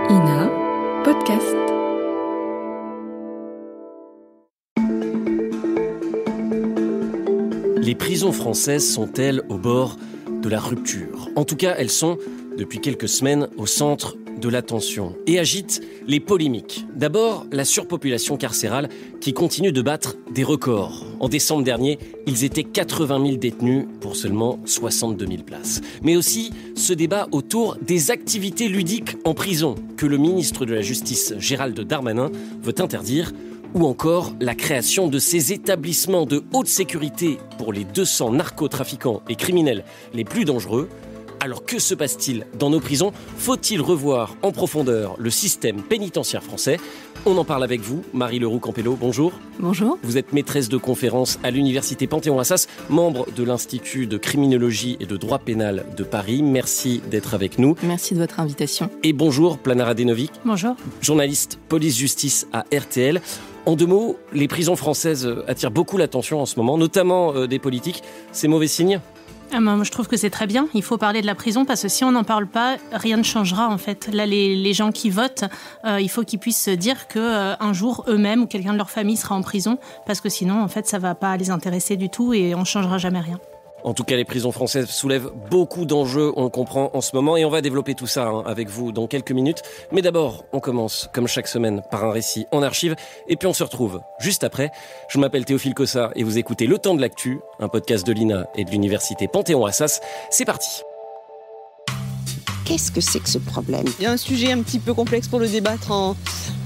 INA Podcast. Les prisons françaises sont-elles au bord de la rupture ? En tout cas, elles sont, depuis quelques semaines, au centre de l'attention et agitent les polémiques. D'abord, la surpopulation carcérale qui continue de battre des records. En décembre dernier, ils étaient 80 000 détenus pour seulement 62 000 places. Mais aussi ce débat autour des activités ludiques en prison que le ministre de la Justice, Gérald Darmanin, veut interdire, ou encore la création de ces établissements de haute sécurité pour les 200 narcotrafiquants et criminels les plus dangereux. Alors que se passe-t-il dans nos prisons ? Faut-il revoir en profondeur le système pénitentiaire français ? On en parle avec vous, Marie Leroux-Campello, bonjour. Bonjour. Vous êtes maîtresse de conférences à l'université Panthéon-Assas, membre de l'Institut de criminologie et de droit pénal de Paris. Merci d'être avec nous. Merci de votre invitation. Et bonjour, Plana Radenovic. Bonjour. Journaliste police-justice à RTL. En deux mots, les prisons françaises attirent beaucoup l'attention en ce moment, notamment des politiques. C'est mauvais signe ? Moi, je trouve que c'est très bien. Il faut parler de la prison parce que si on n'en parle pas, rien ne changera en fait. Là, les gens qui votent, il faut qu'ils puissent se dire qu'un jour, eux-mêmes ou quelqu'un de leur famille sera en prison parce que sinon, en fait, ça ne va pas les intéresser du tout et on ne changera jamais rien. En tout cas, les prisons françaises soulèvent beaucoup d'enjeux, on le comprend en ce moment, et on va développer tout ça avec vous dans quelques minutes. Mais d'abord, on commence, comme chaque semaine, par un récit en archive, et puis on se retrouve juste après. Je m'appelle Théophile Cossa, et vous écoutez Le Temps de l'Actu, un podcast de l'INA et de l'université Panthéon-Assas. C'est parti. Qu'est-ce que c'est que ce problème ? Il y a un sujet un petit peu complexe pour le débattre en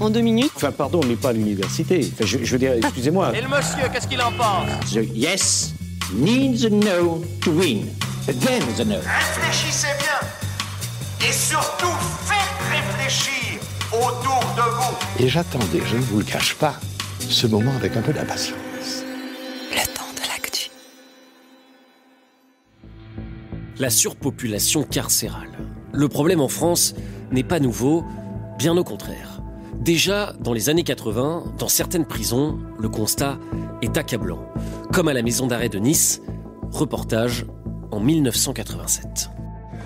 2 minutes. Enfin, pardon, on n'est pas à l'université. Enfin, je veux dire, excusez-moi. Et le monsieur, qu'est-ce qu'il en pense ? The yes needs a no to win. Then the no. Réfléchissez bien. Et surtout, faites réfléchir autour de vous. Et j'attendais, je ne vous le cache pas, ce moment avec un peu d'impatience. Le temps de l'actu. La surpopulation carcérale. Le problème en France n'est pas nouveau, bien au contraire. Déjà, dans les années 80, dans certaines prisons, le constat est accablant. Comme à la maison d'arrêt de Nice, reportage en 1987.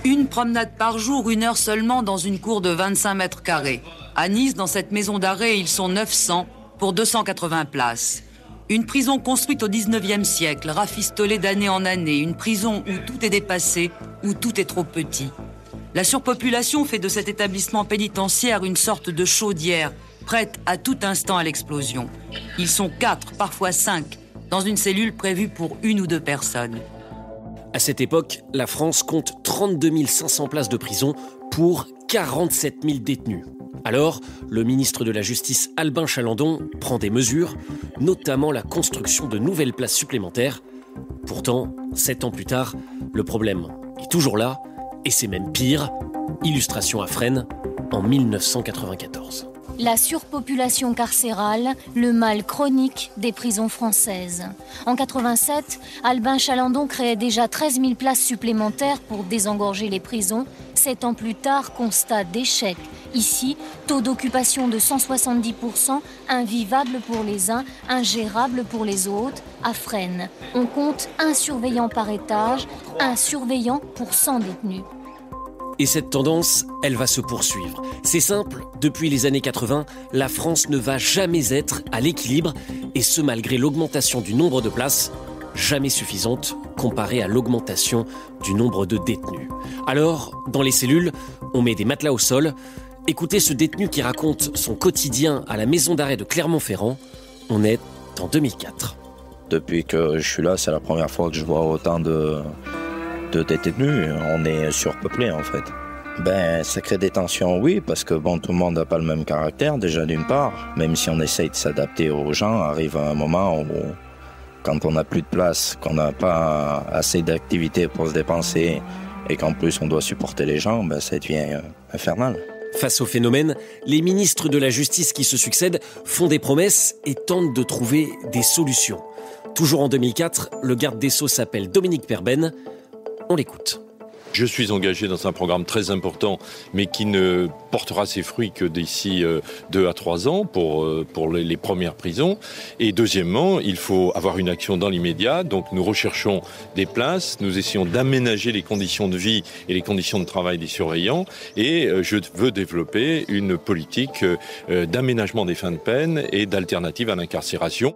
Une promenade par jour, 1 heure seulement dans une cour de 25 mètres carrés. À Nice, dans cette maison d'arrêt, ils sont 900 pour 280 places. Une prison construite au 19e siècle, rafistolée d'année en année. Une prison où tout est dépassé, où tout est trop petit. La surpopulation fait de cet établissement pénitentiaire une sorte de chaudière, prête à tout instant à l'explosion. Ils sont 4, parfois 5, dans une cellule prévue pour 1 ou 2 personnes. À cette époque, la France compte 32 500 places de prison pour 47 000 détenus. Alors, le ministre de la Justice, Albin Chalandon, prend des mesures, notamment la construction de nouvelles places supplémentaires. Pourtant, 7 ans plus tard, le problème est toujours là, et c'est même pire. Illustration à Fresnes, en 1994. La surpopulation carcérale, le mal chronique des prisons françaises. En 87, Albin Chalandon créait déjà 13 000 places supplémentaires pour désengorger les prisons. 7 ans plus tard, constat d'échec. Ici, taux d'occupation de 170%, invivable pour les uns, ingérable pour les autres. À Fresnes, on compte 1 surveillant par étage, 1 surveillant pour 100 détenus. Et cette tendance, elle va se poursuivre. C'est simple, depuis les années 80, la France ne va jamais être à l'équilibre, et ce malgré l'augmentation du nombre de places, jamais suffisante comparée à l'augmentation du nombre de détenus. Alors, dans les cellules, on met des matelas au sol. Écoutez ce détenu qui raconte son quotidien à la maison d'arrêt de Clermont-Ferrand. On est en 2004. Depuis que je suis là, c'est la première fois que je vois autant de détenus. On est surpeuplé en fait. Ça crée des tensions, oui, parce que tout le monde n'a pas le même caractère, déjà d'une part. Même si on essaye de s'adapter aux gens, arrive un moment où, quand on n'a plus de place, qu'on n'a pas assez d'activités pour se dépenser, et qu'en plus on doit supporter les gens, ça devient infernal. Face au phénomène, les ministres de la Justice qui se succèdent font des promesses et tentent de trouver des solutions. Toujours en 2004, le garde des Sceaux s'appelle Dominique Perben. On l'écoute. Je suis engagé dans un programme très important, mais qui ne portera ses fruits que d'ici 2 à 3 ans pour les premières prisons. Et deuxièmement, il faut avoir une action dans l'immédiat. Donc nous recherchons des places, nous essayons d'aménager les conditions de vie et les conditions de travail des surveillants. Et je veux développer une politique d'aménagement des fins de peine et d'alternatives à l'incarcération.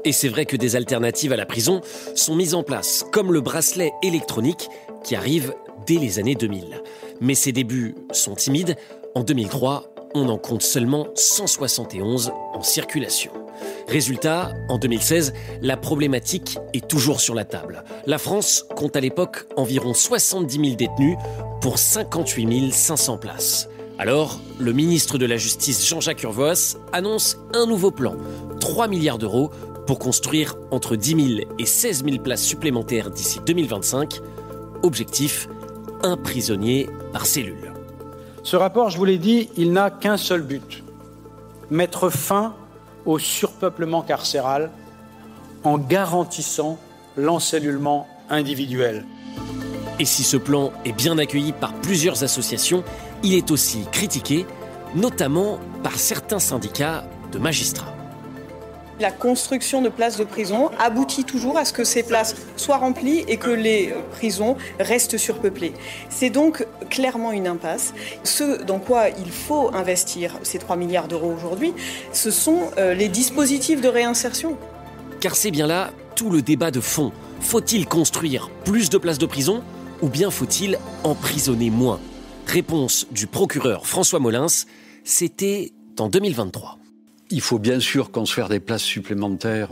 Et c'est vrai que des alternatives à la prison sont mises en place, comme le bracelet électronique qui arrive dès les années 2000. Mais ses débuts sont timides. En 2003, on en compte seulement 171 en circulation. Résultat, en 2016, la problématique est toujours sur la table. La France compte à l'époque environ 70 000 détenus pour 58 500 places. Alors, le ministre de la Justice Jean-Jacques Urvoas annonce un nouveau plan, 3 milliards d'euros pour construire entre 10 000 et 16 000 places supplémentaires d'ici 2025. Objectif, un prisonnier par cellule. Ce rapport, je vous l'ai dit, il n'a qu'un seul but, mettre fin au surpeuplement carcéral en garantissant l'encellulement individuel. Et si ce plan est bien accueilli par plusieurs associations, il est aussi critiqué, notamment par certains syndicats de magistrats. La construction de places de prison aboutit toujours à ce que ces places soient remplies et que les prisons restent surpeuplées. C'est donc clairement une impasse. Ce dans quoi il faut investir ces 3 milliards d'euros aujourd'hui, ce sont les dispositifs de réinsertion. Car c'est bien là tout le débat de fond. Faut-il construire plus de places de prison ou bien faut-il emprisonner moins ? Réponse du procureur François Molins, c'était en 2023. Il faut bien sûr construire des places supplémentaires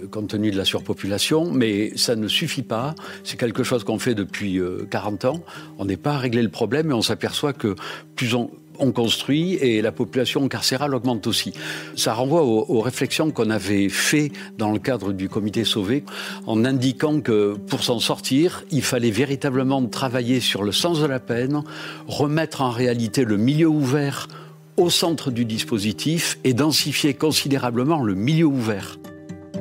compte tenu de la surpopulation, mais ça ne suffit pas. C'est quelque chose qu'on fait depuis 40 ans. On n'est pas à régler le problème et on s'aperçoit que plus on construit et la population carcérale augmente aussi. Ça renvoie aux réflexions qu'on avait fait dans le cadre du comité Sauvé, en indiquant que pour s'en sortir, il fallait véritablement travailler sur le sens de la peine, remettre en réalité le milieu ouvert au centre du dispositif et densifier considérablement le milieu ouvert.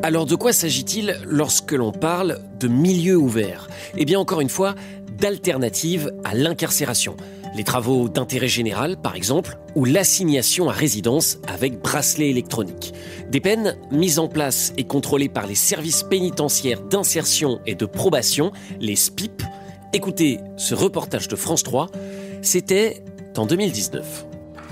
Alors de quoi s'agit-il lorsque l'on parle de milieu ouvert ? Eh bien encore une fois, d'alternatives à l'incarcération. Les travaux d'intérêt général, par exemple, ou l'assignation à résidence avec bracelet électronique. Des peines mises en place et contrôlées par les services pénitentiaires d'insertion et de probation, les SPIP. Écoutez ce reportage de France 3, c'était en 2019.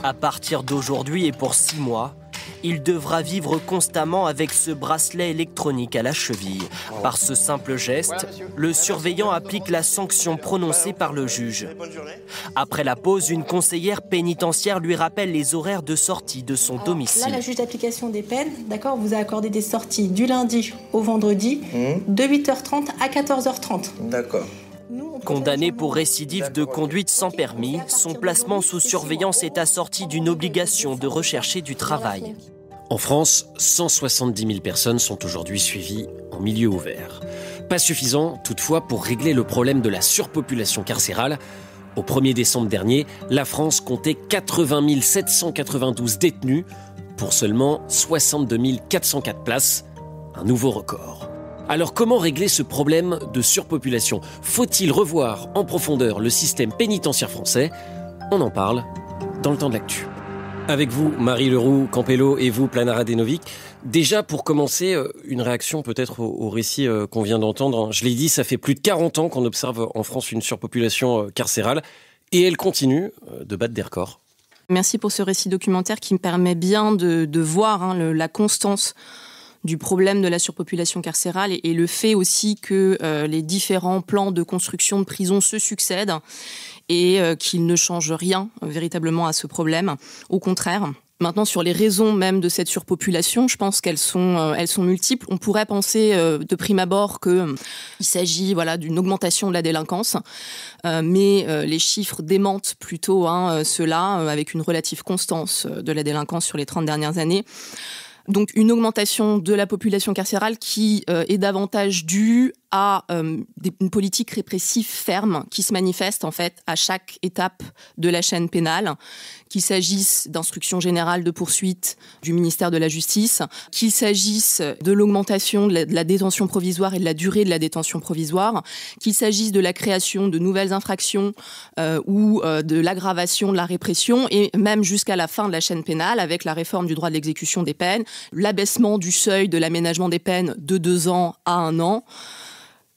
À partir d'aujourd'hui et pour 6 mois, il devra vivre constamment avec ce bracelet électronique à la cheville. Par ce simple geste, le surveillant applique la sanction prononcée par le juge. Après la pause, une conseillère pénitentiaire lui rappelle les horaires de sortie de son domicile. Là, la juge d'application des peines, d'accord, vous a accordé des sorties du lundi au vendredi, de 8h30 à 14h30. D'accord. Condamné pour récidive de conduite sans permis, son placement sous surveillance est assorti d'une obligation de rechercher du travail. En France, 170 000 personnes sont aujourd'hui suivies en milieu ouvert. Pas suffisant, toutefois, pour régler le problème de la surpopulation carcérale. Au 1er décembre dernier, la France comptait 80 792 détenus pour seulement 62 404 places, un nouveau record. Alors comment régler ce problème de surpopulation ? Faut-il revoir en profondeur le système pénitentiaire français ? On en parle dans le temps de l'actu. Avec vous, Marie Leroux, Campello, et vous, Planara Denovic. Déjà, pour commencer, une réaction peut-être au récit qu'on vient d'entendre. Je l'ai dit, ça fait plus de 40 ans qu'on observe en France une surpopulation carcérale et elle continue de battre des records. Merci pour ce récit documentaire qui me permet bien de voir la constance du problème de la surpopulation carcérale et le fait aussi que les différents plans de construction de prisons se succèdent et qu'ils ne changent rien véritablement à ce problème. Au contraire, maintenant sur les raisons même de cette surpopulation, je pense qu'elles sont multiples. On pourrait penser de prime abord qu'il s'agit d'une augmentation de la délinquance, mais les chiffres démentent plutôt cela avec une relative constance de la délinquance sur les 30 dernières années. Donc une augmentation de la population carcérale qui est davantage due à une politique répressive ferme qui se manifeste en fait à chaque étape de la chaîne pénale, qu'il s'agisse d'instructions générales de poursuite du ministère de la Justice, qu'il s'agisse de l'augmentation de la détention provisoire et de la durée de la détention provisoire, qu'il s'agisse de la création de nouvelles infractions ou de l'aggravation de la répression, et même jusqu'à la fin de la chaîne pénale avec la réforme du droit de l'exécution des peines, l'abaissement du seuil de l'aménagement des peines de 2 ans à 1 an.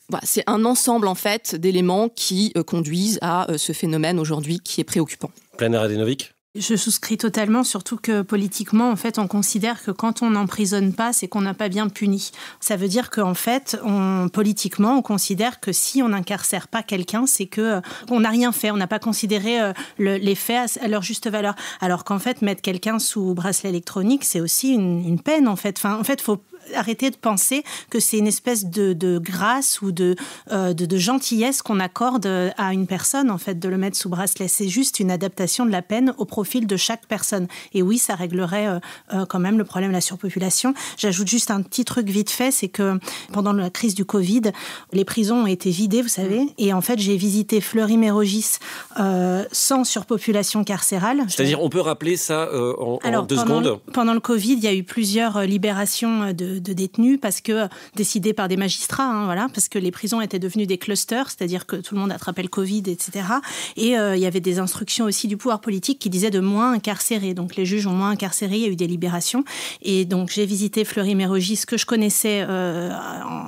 Voilà, c'est un ensemble en fait d'éléments qui conduisent à ce phénomène aujourd'hui qui est préoccupant. Planer Radenovic. Je souscris totalement, surtout que politiquement, en fait, on considère que quand on n'emprisonne pas, c'est qu'on n'a pas bien puni. Ça veut dire qu'en fait, politiquement, on considère que si on n'incarcère pas quelqu'un, c'est qu'on n'a rien fait, on n'a pas considéré les faits à leur juste valeur. Alors qu'en fait, mettre quelqu'un sous bracelet électronique, c'est aussi une peine, en fait. Enfin, en fait, il faut arrêter de penser que c'est une espèce de grâce ou de gentillesse qu'on accorde à une personne, en fait, de le mettre sous bracelet. C'est juste une adaptation de la peine au profil de chaque personne. Et oui, ça réglerait quand même le problème de la surpopulation. J'ajoute juste un petit truc vite fait, c'est que pendant la crise du Covid, les prisons ont été vidées, vous savez, et en fait, j'ai visité Fleury-Mérogis sans surpopulation carcérale. C'est-à-dire, on peut rappeler ça en 2 secondes. Pendant le Covid, il y a eu plusieurs libérations de détenus décidées par des magistrats, voilà, parce que les prisons étaient devenues des clusters, c'est-à-dire que tout le monde attrapait le Covid, etc. Et il y avait des instructions aussi du pouvoir politique qui disaient de moins incarcérer. Donc les juges ont moins incarcéré, il y a eu des libérations. Et donc j'ai visité Fleury-Mérogis, que je connaissais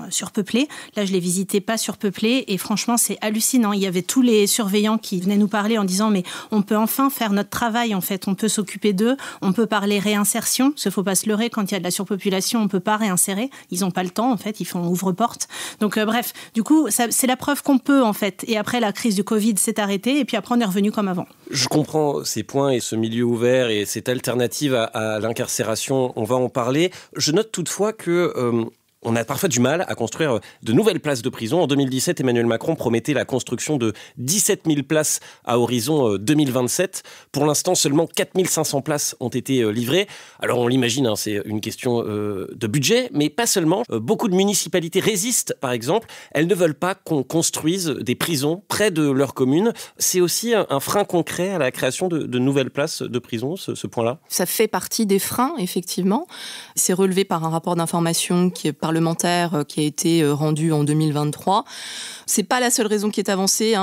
surpeuplé. Là, je l'ai visité pas surpeuplé. Et franchement, c'est hallucinant. Il y avait tous les surveillants qui venaient nous parler en disant mais on peut enfin faire notre travail, en fait. On peut s'occuper d'eux, on peut parler réinsertion. Parce qu'il ne faut pas se leurrer, quand il y a de la surpopulation, on ne peut pas réinsérer. Ils n'ont pas le temps, en fait. Ils font ouvre-porte. Donc bref, du coup, c'est la preuve qu'on peut, en fait. Et après, la crise du Covid s'est arrêtée. Et puis après, on est revenu comme avant. Je comprends ces points et ce milieu ouvert et cette alternative à l'incarcération. On va en parler. Je note toutefois que on a parfois du mal à construire de nouvelles places de prison. En 2017, Emmanuel Macron promettait la construction de 17 000 places à horizon 2027. Pour l'instant, seulement 4 500 places ont été livrées. Alors on l'imagine, c'est une question de budget, mais pas seulement. Beaucoup de municipalités résistent, par exemple. Elles ne veulent pas qu'on construise des prisons près de leur commune. C'est aussi un frein concret à la création de nouvelles places de prison, ce point-là. Ça fait partie des freins, effectivement. C'est relevé par un rapport d'information qui est parlementaire qui a été rendu en 2023. C'est pas la seule raison qui est avancée.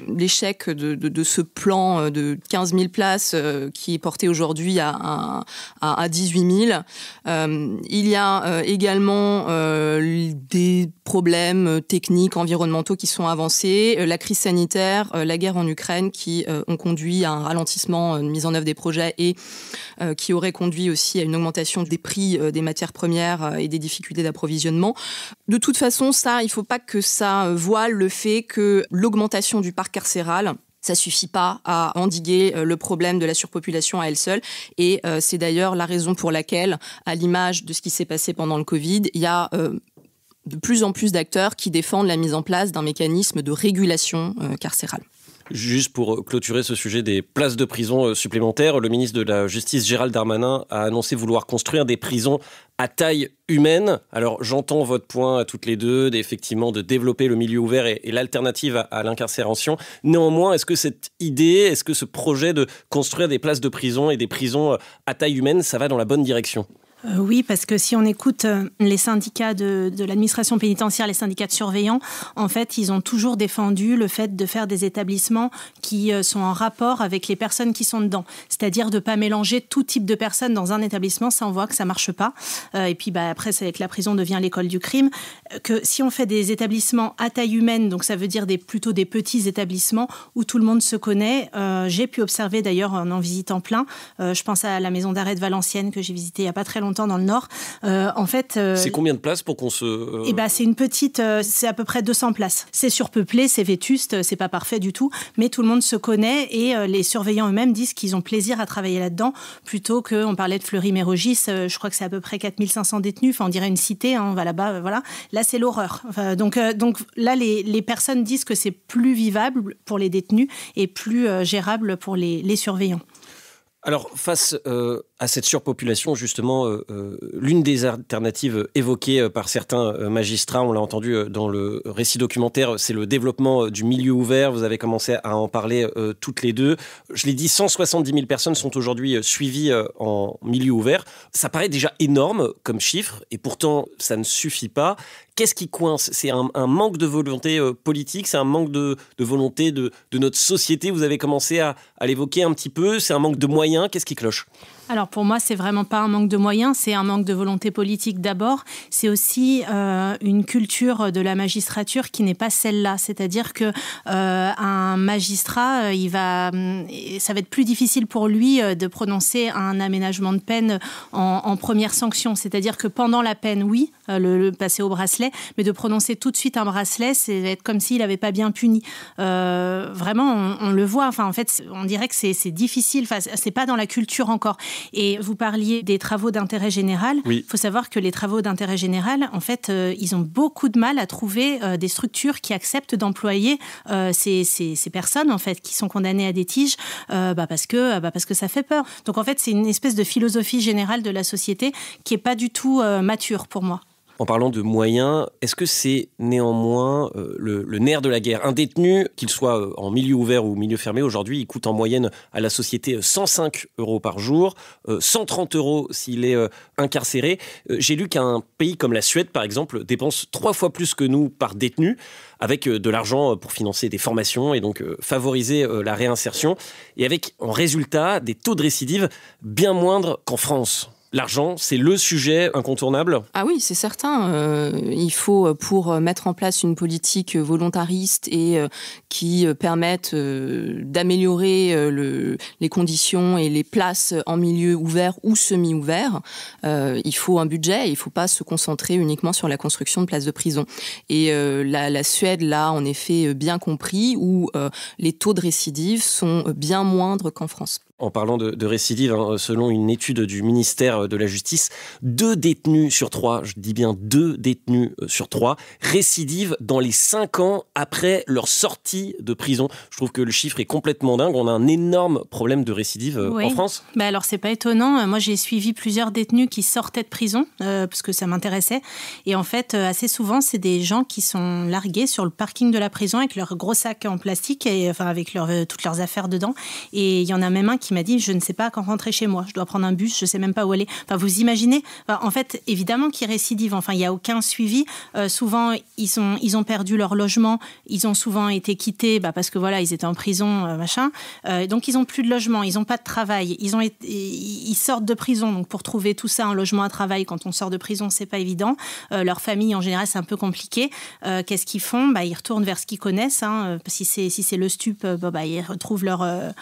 L'échec de ce plan de 15 000 places qui est porté aujourd'hui à 18 000. Il y a également des problèmes techniques, environnementaux qui sont avancés. La crise sanitaire, la guerre en Ukraine qui ont conduit à un ralentissement de mise en œuvre des projets et qui aurait conduit aussi à une augmentation des prix des matières premières et des difficultés d'approvisionnement. De toute façon, ça, il ne faut pas que ça voile le fait que l'augmentation du parc carcéral, ça suffit pas à endiguer le problème de la surpopulation à elle seule. Et c'est d'ailleurs la raison pour laquelle, à l'image de ce qui s'est passé pendant le Covid, il y a de plus en plus d'acteurs qui défendent la mise en place d'un mécanisme de régulation carcérale. Juste pour clôturer ce sujet des places de prison supplémentaires, le ministre de la Justice, Gérald Darmanin, a annoncé vouloir construire des prisons à taille humaine. Alors j'entends votre point à toutes les deux, effectivement de développer le milieu ouvert et l'alternative à l'incarcération. Néanmoins, est-ce que cette idée, est-ce que ce projet de construire des places de prison et des prisons à taille humaine, ça va dans la bonne direction ? Oui, parce que si on écoute les syndicats de l'administration pénitentiaire, les syndicats de surveillants, en fait, ils ont toujours défendu le fait de faire des établissements qui sont en rapport avec les personnes qui sont dedans. C'est-à-dire de ne pas mélanger tout type de personnes dans un établissement. Ça, on voit que ça ne marche pas. Et puis après, c'est que la prison devient l'école du crime. Que si on fait des établissements à taille humaine, donc ça veut dire plutôt des petits établissements où tout le monde se connaît. J'ai pu observer d'ailleurs en visitant plein. Je pense à la maison d'arrêt de Valenciennes que j'ai visitée il n'y a pas très longtemps dans le Nord. En fait, c'est combien de places pour qu'on se... c'est une petite... c'est à peu près 200 places. C'est surpeuplé, c'est vétuste, c'est pas parfait du tout, mais tout le monde se connaît et les surveillants eux-mêmes disent qu'ils ont plaisir à travailler là-dedans, plutôt qu'on parlait de Fleury-Mérogis, je crois que c'est à peu près 4 500 détenus, on dirait une cité, on va là-bas, voilà. Là, c'est l'horreur. Donc là, les personnes disent que c'est plus vivable pour les détenus et plus gérable pour les surveillants. Alors, face à cette surpopulation, justement, l'une des alternatives évoquées par certains magistrats, on l'a entendu dans le récit documentaire, c'est le développement du milieu ouvert. Vous avez commencé à en parler toutes les deux. Je l'ai dit, 170 000 personnes sont aujourd'hui suivies en milieu ouvert. Ça paraît déjà énorme comme chiffre, et pourtant, ça ne suffit pas. Qu'est-ce qui coince ? C'est un manque de volonté politique, c'est un manque de volonté de notre société. Vous avez commencé à l'évoquer un petit peu. C'est un manque de moyens. Qu'est-ce qui cloche ? Alors pour moi, c'est vraiment pas un manque de moyens, c'est un manque de volonté politique d'abord. C'est aussi une culture de la magistrature qui n'est pas celle-là. C'est-à-dire que un magistrat, ça va être plus difficile pour lui de prononcer un aménagement de peine en première sanction. C'est-à-dire que pendant la peine, oui, le passer au bracelet, mais de prononcer tout de suite un bracelet, c'est être comme s'il n'avait pas bien puni. Vraiment, on le voit. Enfin, en fait, on dirait que c'est difficile. Enfin, c'est pas dans la culture encore. Et vous parliez des travaux d'intérêt général. Il faut savoir que les travaux d'intérêt général, en fait, ils ont beaucoup de mal à trouver des structures qui acceptent d'employer ces personnes, en fait, qui sont condamnées à des tiges, parce que ça fait peur. Donc, en fait, c'est une espèce de philosophie générale de la société qui n'est pas du tout mature pour moi. En parlant de moyens, est-ce que c'est néanmoins le nerf de la guerre ? Un détenu, qu'il soit en milieu ouvert ou milieu fermé, aujourd'hui, il coûte en moyenne à la société 105 € par jour, 130 € s'il est incarcéré. J'ai lu qu'un pays comme la Suède, par exemple, dépense 3 fois plus que nous par détenu, avec de l'argent pour financer des formations et donc favoriser la réinsertion, et avec en résultat des taux de récidive bien moindres qu'en France. L'argent, c'est le sujet incontournable ? Ah oui, c'est certain. Il faut, pour mettre en place une politique volontariste et qui permette d'améliorer les conditions et les places en milieu ouvert ou semi-ouvert, il faut un budget et il ne faut pas se concentrer uniquement sur la construction de places de prison. Et la Suède l'a en effet bien compris, où les taux de récidive sont bien moindres qu'en France. En parlant de récidive, selon une étude du ministère de la Justice, 2 détenus sur 3, je dis bien 2 détenus sur 3, récidivent dans les 5 ans après leur sortie de prison. Je trouve que le chiffre est complètement dingue. On a un énorme problème de récidive en France. Alors, c'est pas étonnant. Moi, j'ai suivi plusieurs détenus qui sortaient de prison, parce que ça m'intéressait. Et en fait, assez souvent, c'est des gens qui sont largués sur le parking de la prison avec leur gros sac en plastique, avec toutes leurs affaires dedans. Et il y en a même un qui m'a dit, je ne sais pas quand rentrer chez moi, je dois prendre un bus, je ne sais même pas où aller. Enfin, vous imaginez, en fait, évidemment qu'ils récidivent. Enfin, il n'y a aucun suivi. Souvent, ils ont perdu leur logement, ils ont souvent été quittés parce que voilà, ils étaient en prison, donc, ils n'ont plus de logement, ils n'ont pas de travail. Ils sortent de prison, donc pour trouver tout ça, un logement, un travail, quand on sort de prison, c'est pas évident. Leur famille, en général, c'est un peu compliqué. Qu'est-ce qu'ils font ? Ils retournent vers ce qu'ils connaissent. Si c'est le stup, ils retrouvent leur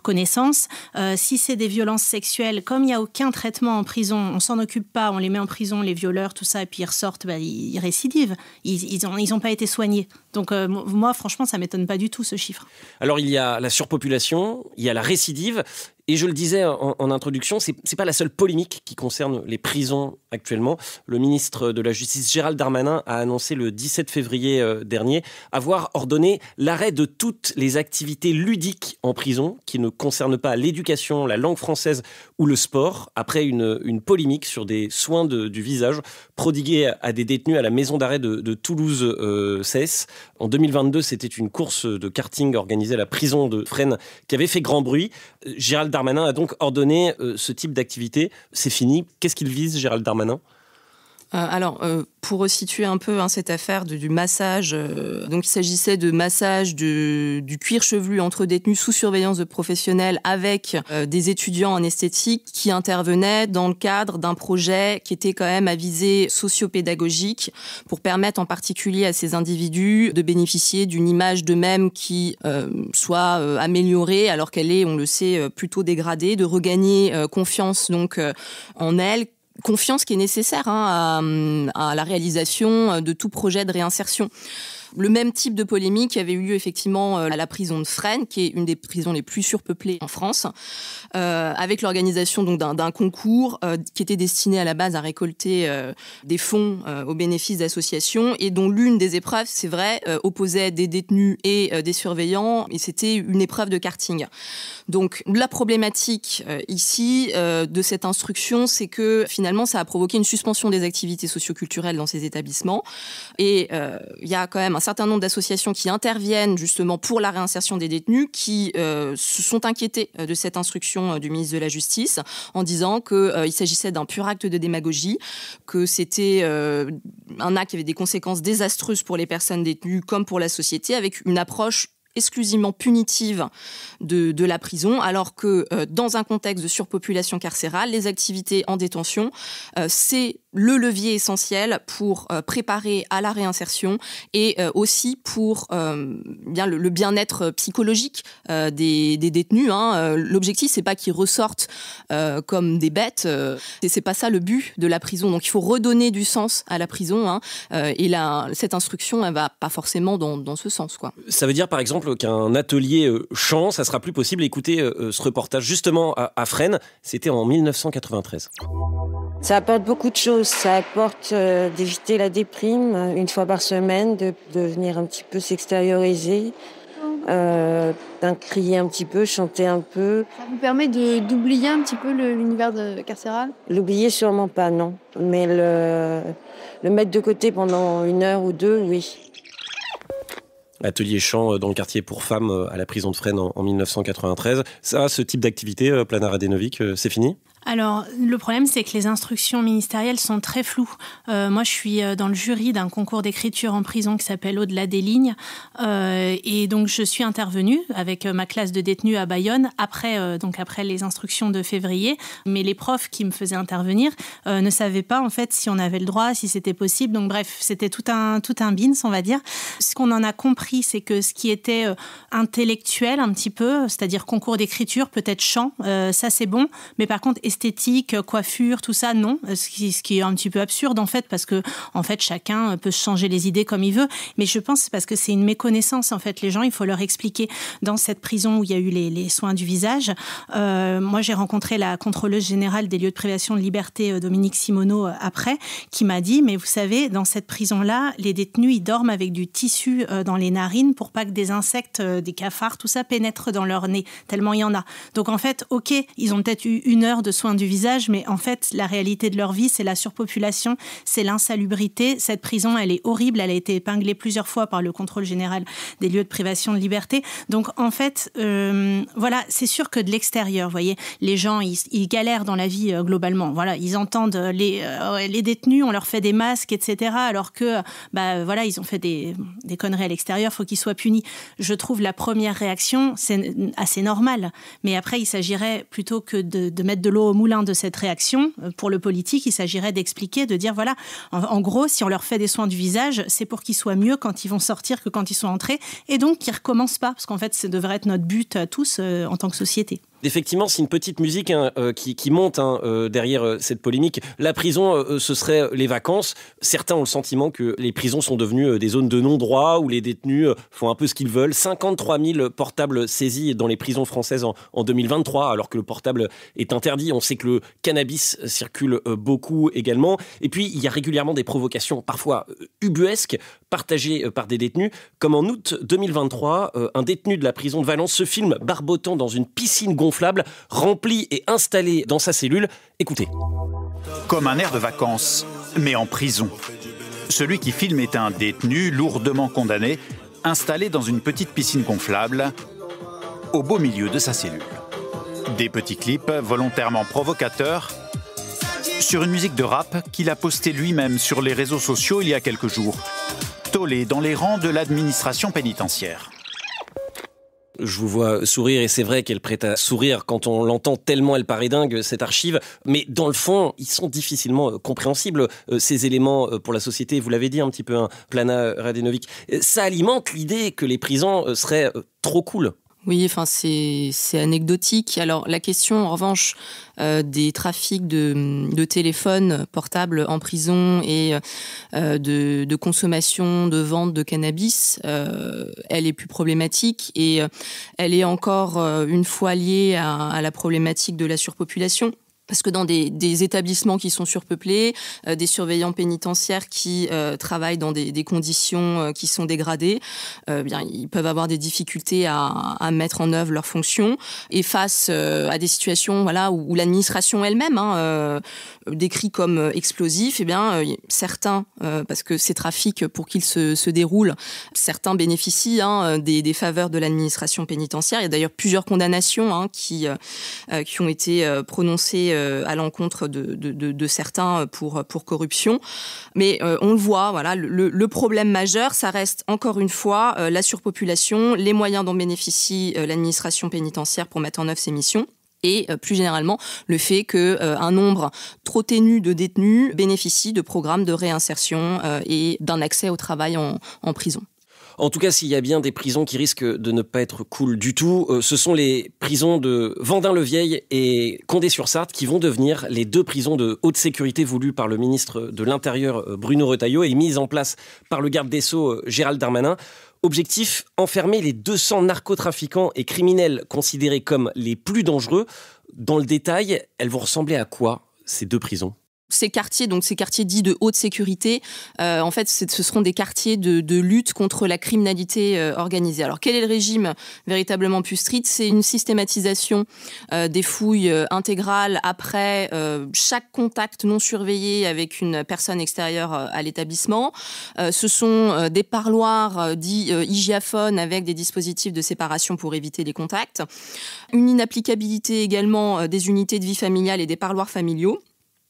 connaissance. Si c'est des violences sexuelles, comme il n'y a aucun traitement en prison, on ne s'en occupe pas, on les met en prison, les violeurs, tout ça, et puis ils ressortent, ils récidivent. Ils n'ont pas été soignés. Donc moi, franchement, ça ne m'étonne pas du tout, ce chiffre. Alors, il y a la surpopulation, il y a la récidive. Et je le disais en introduction, c'est pas la seule polémique qui concerne les prisons actuellement. Le ministre de la Justice, Gérald Darmanin, a annoncé le 17 février dernier avoir ordonné l'arrêt de toutes les activités ludiques en prison qui ne concernent pas l'éducation, la langue française ou le sport, après une polémique sur des soins du visage prodigués à des détenus à la maison d'arrêt de Toulouse-Cesse. En 2022, c'était une course de karting organisée à la prison de Fresnes qui avait fait grand bruit. Gérald Darmanin a donc ordonné ce type d'activité. C'est fini. Qu'est-ce qu'il vise, Gérald Darmanin ? Pour resituer un peu cette affaire du massage, donc il s'agissait de massage du cuir chevelu entre détenus sous surveillance de professionnels avec des étudiants en esthétique qui intervenaient dans le cadre d'un projet qui était quand même à visée socio-pédagogique pour permettre en particulier à ces individus de bénéficier d'une image d'eux-mêmes qui soit améliorée alors qu'elle est, on le sait, plutôt dégradée, de regagner confiance donc en elles. Confiance qui est nécessaire à la réalisation de tout projet de réinsertion. Le même type de polémique avait eu lieu effectivement à la prison de Fresnes, qui est une des prisons les plus surpeuplées en France, avec l'organisation donc d'un concours qui était destiné à la base à récolter des fonds au bénéfice d'associations et dont l'une des épreuves, c'est vrai, opposait des détenus et des surveillants, et c'était une épreuve de karting. Donc la problématique ici de cette instruction, c'est que finalement ça a provoqué une suspension des activités socioculturelles dans ces établissements, et il y a quand même un certain nombre d'associations qui interviennent justement pour la réinsertion des détenus qui se sont inquiétés de cette instruction du ministre de la Justice en disant qu'il s'agissait d'un pur acte de démagogie, que c'était un acte qui avait des conséquences désastreuses pour les personnes détenues comme pour la société, avec une approche exclusivement punitive de la prison, alors que dans un contexte de surpopulation carcérale, les activités en détention, c'est le levier essentiel pour préparer à la réinsertion et aussi pour le bien-être psychologique des détenus. L'objectif, c'est pas qu'ils ressortent comme des bêtes. C'est pas ça le but de la prison. Donc il faut redonner du sens à la prison. Et cette instruction, elle va pas forcément dans ce sens, quoi. Ça veut dire par exemple qu'un atelier chant, ça sera plus possible. Écoutez ce reportage justement à Fresnes. C'était en 1993. Ça apporte beaucoup de choses. Ça apporte d'éviter la déprime une fois par semaine, de venir un petit peu s'extérioriser, crier un petit peu, chanter un peu. Ça vous permet d'oublier un petit peu l'univers carcéral ? L'oublier sûrement pas, non. Mais le mettre de côté pendant 1 heure ou 2, oui. Atelier chant dans le quartier pour femmes à la prison de Fresnes en 1993. Ça, ce type d'activité, Plana Radenovic, c'est fini ? Alors, le problème, c'est que les instructions ministérielles sont très floues. Moi, je suis dans le jury d'un concours d'écriture en prison qui s'appelle Au-delà des lignes. Et donc, je suis intervenue avec ma classe de détenus à Bayonne après les instructions de février. Mais les profs qui me faisaient intervenir ne savaient pas, en fait, si on avait le droit, si c'était possible. Donc, bref, c'était tout un bins, on va dire. Ce qu'on en a compris, c'est que ce qui était intellectuel, un petit peu, c'est-à-dire concours d'écriture, peut-être chant, ça, c'est bon. Mais par contre, esthétique, coiffure, tout ça, non. Ce qui est un petit peu absurde, en fait, parce que, en fait, chacun peut se changer les idées comme il veut. Mais je pense que c'est parce que c'est une méconnaissance, en fait. Les gens, il faut leur expliquer. Dans cette prison où il y a eu les soins du visage, moi, j'ai rencontré la contrôleuse générale des lieux de privation de liberté, Dominique Simoneau, après, qui m'a dit, mais vous savez, dans cette prison-là, les détenus, ils dorment avec du tissu dans les narines pour pas que des insectes, des cafards, tout ça pénètre dans leur nez, tellement il y en a. Donc, en fait, ok, ils ont peut-être eu 1 heure de soins du visage, mais en fait, la réalité de leur vie, c'est la surpopulation, c'est l'insalubrité. Cette prison, elle est horrible. Elle a été épinglée plusieurs fois par le contrôle général des lieux de privation de liberté. Donc, en fait, voilà, c'est sûr que de l'extérieur, vous voyez, les gens, ils galèrent dans la vie globalement. Voilà, ils entendent les détenus, on leur fait des masques, etc. Alors que, voilà, ils ont fait des conneries à l'extérieur, faut qu'ils soient punis. Je trouve la première réaction, c'est assez normal. Mais après, il s'agirait plutôt que de mettre de l'eau au moulin de cette réaction. Pour le politique, il s'agirait d'expliquer, de dire, voilà, en gros, si on leur fait des soins du visage, c'est pour qu'ils soient mieux quand ils vont sortir que quand ils sont entrés, et donc qu'ils ne recommencent pas, parce qu'en fait, ça devrait être notre but à tous en tant que société. Effectivement, c'est une petite musique qui monte derrière cette polémique. La prison, ce serait les vacances. Certains ont le sentiment que les prisons sont devenues des zones de non-droit où les détenus font un peu ce qu'ils veulent. 53 000 portables saisis dans les prisons françaises en 2023, alors que le portable est interdit. On sait que le cannabis circule beaucoup également. Et puis, il y a régulièrement des provocations, parfois ubuesques, partagées par des détenus. Comme en août 2023, un détenu de la prison de Valence se filme barbotant dans une piscine gonflable, remplie et installée dans sa cellule. Écoutez. Comme un air de vacances, mais en prison. Celui qui filme est un détenu lourdement condamné, installé dans une petite piscine gonflable, au beau milieu de sa cellule. Des petits clips volontairement provocateurs sur une musique de rap qu'il a posté lui-même sur les réseaux sociaux il y a quelques jours, tollé dans les rangs de l'administration pénitentiaire. Je vous vois sourire et c'est vrai qu'elle prête à sourire quand on l'entend tellement elle paraît dingue, cette archive. Mais dans le fond, ils sont difficilement compréhensibles, ces éléments pour la société. Vous l'avez dit un petit peu, Plana Radenovic. Ça alimente l'idée que les prisons seraient trop cool. Oui, enfin c'est anecdotique. Alors la question en revanche des trafics de téléphones portables en prison et de consommation, de vente de cannabis, elle est plus problématique et elle est encore une fois liée à la problématique de la surpopulation. Parce que dans des établissements qui sont surpeuplés, des surveillants pénitentiaires qui travaillent dans des conditions qui sont dégradées, bien ils peuvent avoir des difficultés à mettre en œuvre leurs fonctions. Et face à des situations où l'administration elle-même décrit comme explosif, eh bien certains, parce que ces trafics pour qu'ils se déroulent, certains bénéficient des faveurs de l'administration pénitentiaire. Il y a d'ailleurs plusieurs condamnations qui ont été prononcées à l'encontre de certains pour corruption. Mais on le voit, le problème majeur, ça reste encore une fois la surpopulation, les moyens dont bénéficie l'administration pénitentiaire pour mettre en œuvre ses missions. Et plus généralement, le fait qu'un nombre trop ténu de détenus bénéficie de programmes de réinsertion et d'un accès au travail en prison. En tout cas, s'il y a bien des prisons qui risquent de ne pas être cool du tout, ce sont les prisons de Vendin-le-Vieil et Condé-sur-Sarthe qui vont devenir les 2 prisons de haute sécurité voulues par le ministre de l'Intérieur Bruno Retailleau et mises en place par le garde des Sceaux Gérald Darmanin. Objectif, enfermer les 200 narcotrafiquants et criminels considérés comme les plus dangereux. Dans le détail, elles vont ressembler à quoi, ces 2 prisons ? Ces quartiers dits de haute sécurité, en fait, ce seront des quartiers de lutte contre la criminalité organisée. Alors, quel est le régime véritablement plus strict ? C'est une systématisation des fouilles intégrales après chaque contact non surveillé avec une personne extérieure à l'établissement. Ce sont des parloirs dits hygiaphones avec des dispositifs de séparation pour éviter les contacts. Une inapplicabilité également des unités de vie familiale et des parloirs familiaux.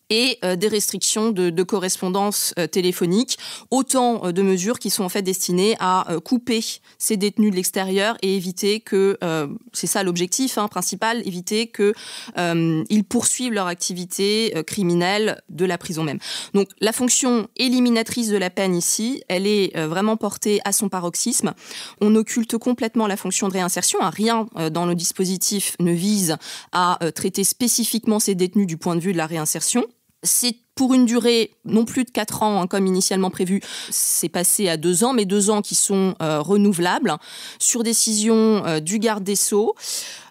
Et des restrictions de correspondance téléphonique, autant de mesures qui sont en fait destinées à couper ces détenus de l'extérieur et éviter que, c'est ça l'objectif principal, éviter qu'ils poursuivent leur activité criminelle de la prison même. Donc la fonction éliminatrice de la peine ici, elle est vraiment portée à son paroxysme. On occulte complètement la fonction de réinsertion. Rien dans le dispositif ne vise à traiter spécifiquement ces détenus du point de vue de la réinsertion. C'est pour une durée non plus de 4 ans, comme initialement prévu. C'est passé à 2 ans, mais 2 ans qui sont renouvelables, sur décision du garde des Sceaux.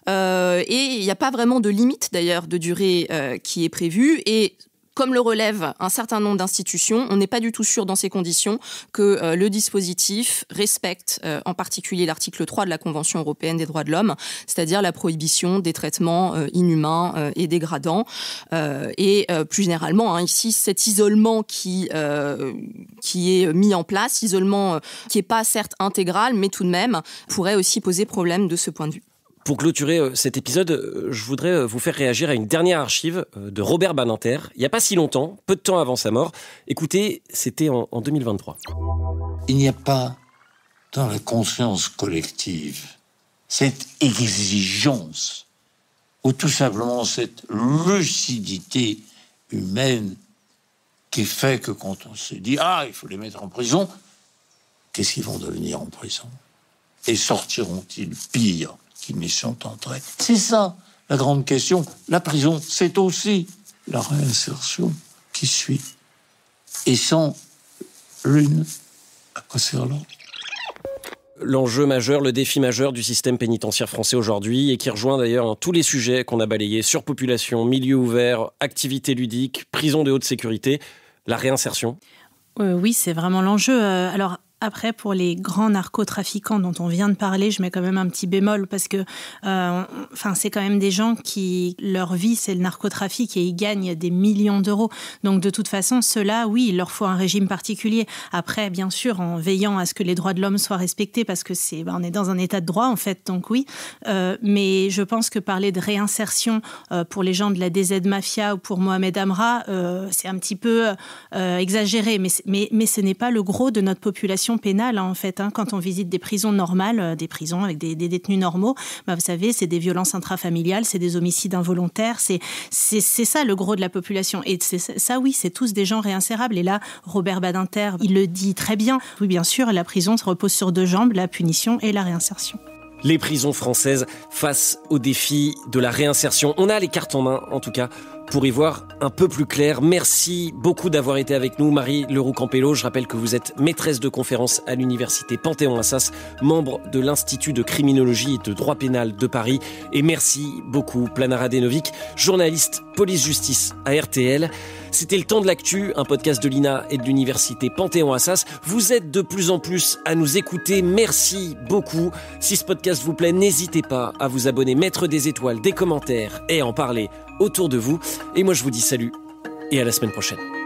Et il n'y a pas vraiment de limite, d'ailleurs, de durée qui est prévue. Et comme le relève un certain nombre d'institutions, on n'est pas du tout sûr dans ces conditions que le dispositif respecte en particulier l'article 3 de la Convention européenne des droits de l'homme, c'est-à-dire la prohibition des traitements inhumains et dégradants. Et plus généralement, ici, cet isolement qui est mis en place, isolement qui n'est pas certes intégral, mais tout de même pourrait aussi poser problème de ce point de vue. Pour clôturer cet épisode, je voudrais vous faire réagir à une dernière archive de Robert Badinter, il n'y a pas si longtemps, peu de temps avant sa mort. Écoutez, c'était en 2023. Il n'y a pas dans la conscience collective cette exigence ou tout simplement cette lucidité humaine qui fait que quand on se dit « Ah, il faut les mettre en prison », qu'est-ce qu'ils vont devenir en prison ? Et sortiront-ils pire qu'ils n'y sont entrés? C'est ça, la grande question. La prison, c'est aussi la réinsertion qui suit. Et sans l'une, à quoi sert l'autre? L'enjeu majeur, le défi majeur du système pénitentiaire français aujourd'hui, et qui rejoint d'ailleurs tous les sujets qu'on a balayés, surpopulation, milieu ouvert, activités ludiques, prison de haute sécurité, la réinsertion. Oui, c'est vraiment l'enjeu. Alors, après, pour les grands narcotrafiquants dont on vient de parler, je mets quand même un petit bémol parce que c'est quand même des gens qui, leur vie, c'est le narcotrafic et ils gagnent des millions d'euros. Donc, de toute façon, ceux-là, oui, il leur faut un régime particulier. Après, bien sûr, en veillant à ce que les droits de l'homme soient respectés parce que on est dans un état de droit, en fait, donc oui. Mais je pense que parler de réinsertion pour les gens de la DZ Mafia ou pour Mohamed Amra, c'est un petit peu exagéré. Mais ce n'est pas le gros de notre population pénale, en fait. Quand on visite des prisons normales, des prisons avec des détenus normaux, vous savez, c'est des violences intrafamiliales, c'est des homicides involontaires, c'est ça le gros de la population. Et ça, oui, c'est tous des gens réinsérables. Et là, Robert Badinter, il le dit très bien. Oui, bien sûr, la prison se repose sur 2 jambes, la punition et la réinsertion. les prisons françaises face au défi de la réinsertion. On a les cartes en main, en tout cas, pour y voir un peu plus clair. Merci beaucoup d'avoir été avec nous, Marie Leroux-Campello. Je rappelle que vous êtes maîtresse de conférences à l'université Panthéon-Assas, membre de l'Institut de criminologie et de droit pénal de Paris. Et merci beaucoup, Plana Radenovic, journaliste police-justice à RTL. C'était Le Temps de l'actu, un podcast de l'INA et de l'université Panthéon-Assas. Vous êtes de plus en plus à nous écouter. Merci beaucoup. Si ce podcast vous plaît, n'hésitez pas à vous abonner, mettre des étoiles, des commentaires et en parler autour de vous. Et moi, je vous dis salut et à la semaine prochaine.